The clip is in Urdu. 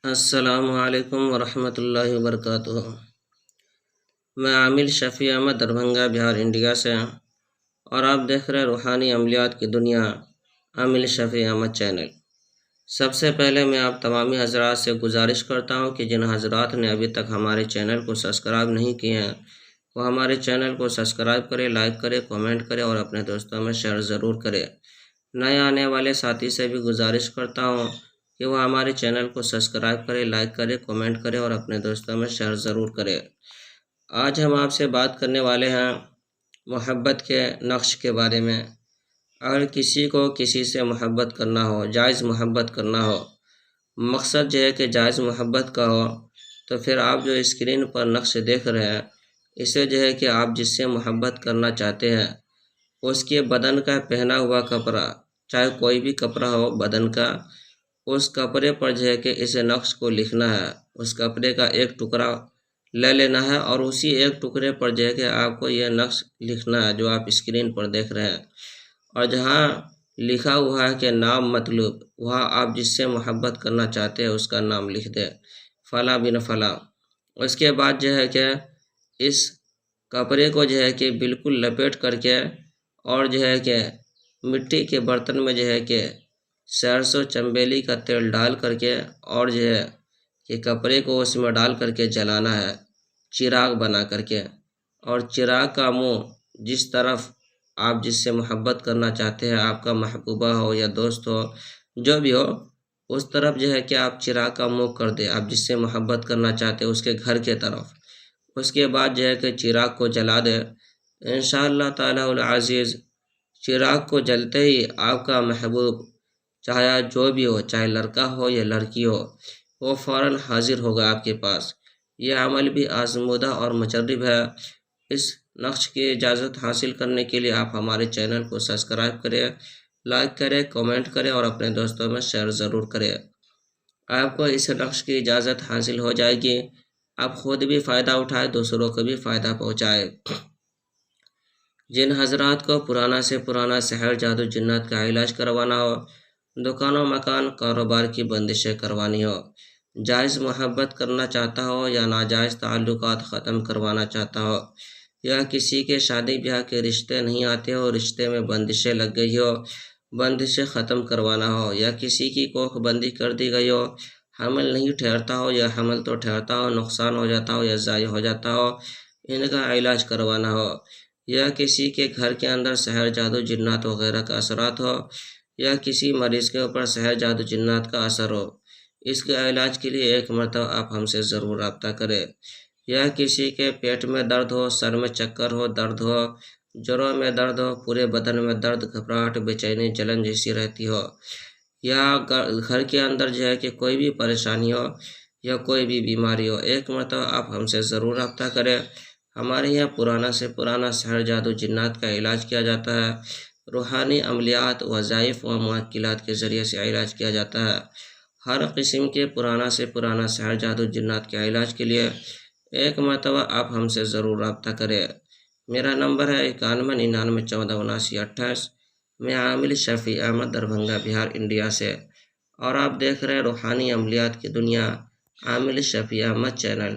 السلام علیکم ورحمۃ اللہ وبرکاتہ۔ میں عامل شفیع احمد دربھنگہ بہار انڈیا سے، اور آپ دیکھ رہے روحانی عملیات کی دنیا عامل شفیع احمد چینل۔ سب سے پہلے میں آپ تمامی حضرات سے گزارش کرتا ہوں کہ جن حضرات نے ابھی تک ہمارے چینل کو سبسکرائب نہیں کیے ہیں وہ ہمارے چینل کو سبسکرائب کرے، لائک کرے، کامنٹ کرے اور اپنے دوستوں میں شیئر ضرور کرے۔ نئے آنے والے ساتھی سے بھی گزارش کرتا ہوں کہ وہ ہمارے چینل کو سبسکرائب کرے، لائک کرے، کامنٹ کرے اور اپنے دوستوں میں شیئر ضرور کرے۔ آج ہم آپ سے بات کرنے والے ہیں محبت کے نقش کے بارے میں۔ اگر کسی کو کسی سے محبت کرنا ہو، جائز محبت کرنا ہو، مقصد جو ہے کہ جائز محبت کا ہو، تو پھر آپ جو اسکرین پر نقش دیکھ رہے ہیں اسے جو ہے کہ آپ جس سے محبت کرنا چاہتے ہیں اس کے بدن کا پہنا ہوا کپڑا، چاہے کوئی بھی کپڑا ہو بدن کا، اس کپڑے پر جو ہے کہ اس نقش کو لکھنا ہے۔ اس کپڑے کا ایک ٹکڑا لے لینا ہے اور اسی ایک ٹکڑے پر جو ہے کہ آپ کو یہ نقش لکھنا ہے جو آپ اسکرین پر دیکھ رہے ہیں، اور جہاں لکھا ہوا ہے کہ نام مطلوب، وہاں آپ جس سے محبت کرنا چاہتے ہیں اس کا نام لکھ دیں، فلاں بن فلاں۔ اس کے بعد جو ہے کہ اس کپڑے کو جو ہے کہ بالکل لپیٹ کر کے اور جو ہے کہ مٹی کے برتن میں جو ہے کہ سرسوں چنبیلی کا تیل ڈال کر کے اور جو ہے کہ کپڑے کو اس میں ڈال کر کے جلانا ہے، چراغ بنا کر کے، اور چراغ کا منہ جس طرف آپ جس سے محبت کرنا چاہتے ہیں، آپ کا محبوبہ ہو یا دوست ہو، جو بھی ہو، اس طرف جو ہے کہ آپ چراغ کا منہ کر دیں، آپ جس سے محبت کرنا چاہتے ہیں اس کے گھر کے طرف۔ اس کے بعد جو ہے کہ چراغ کو جلا دیں۔ انشاءاللہ تعالی العزیز چراغ کو جلتے ہی آپ کا محبوب، چاہے جو بھی ہو، چاہے لڑکا ہو یا لڑکی ہو، وہ فوراً حاضر ہوگا آپ کے پاس۔ یہ عمل بھی آزمودہ اور مجرب ہے۔ اس نقش کی اجازت حاصل کرنے کے لیے آپ ہمارے چینل کو سبسکرائب کریں، لائک کریں، کامنٹ کریں اور اپنے دوستوں میں شیئر ضرور کریں۔ آپ کو اس نقش کی اجازت حاصل ہو جائے گی، آپ خود بھی فائدہ اٹھائے، دوسروں کو بھی فائدہ پہنچائے۔ جن حضرات کو پرانا سے پرانا سحر، جادو، جنات کا علاج کروانا ہو، دکان و مکان، کاروبار کی بندشیں کروانی ہو، جائز محبت کرنا چاہتا ہو یا ناجائز تعلقات ختم کروانا چاہتا ہو، یا کسی کے شادی بیاہ کے رشتے نہیں آتے ہو، رشتے میں بندشیں لگ گئی ہو، بندشیں ختم کروانا ہو، یا کسی کی کوخ بندی کر دی گئی ہو، حمل نہیں ٹھہرتا ہو یا حمل تو ٹھہرتا ہو، نقصان ہو جاتا ہو یا ضائع ہو جاتا ہو، ان کا علاج کروانا ہو، یا کسی کے گھر کے اندر سحر، جادو، جنات وغیرہ کا اثرات ہو، یا کسی مریض کے اوپر سحر، جادو، جنات کا اثر ہو، اس کے علاج کے لیے ایک مرتبہ آپ ہم سے ضرور رابطہ کریں۔ یا کسی کے پیٹ میں درد ہو، سر میں چکر ہو، درد ہو، جوڑوں میں درد ہو، پورے بدن میں درد، گھبراہٹ، بے چینی، جلن جیسی رہتی ہو، یا گھر کے اندر جو ہے کہ کوئی بھی پریشانی ہو یا کوئی بھی بیماری ہو، ایک مرتبہ آپ ہم سے ضرور رابطہ کریں۔ ہمارے یہاں پرانا سے پرانا سحر، جادو، جنات کا علاج کیا جاتا ہے، روحانی عملیات، وظائف و معقلات کے ذریعے سے علاج کیا جاتا ہے۔ ہر قسم کے پرانا سے پرانا سحر، جادو، جنات کے علاج کے لیے ایک مرتبہ آپ ہم سے ضرور رابطہ کریں۔ میرا نمبر ہے 9199147928۔ میں عامل شفیع احمد دربھنگہ بہار انڈیا سے، اور آپ دیکھ رہے روحانی عملیات کی دنیا عامل شفیع احمد چینل۔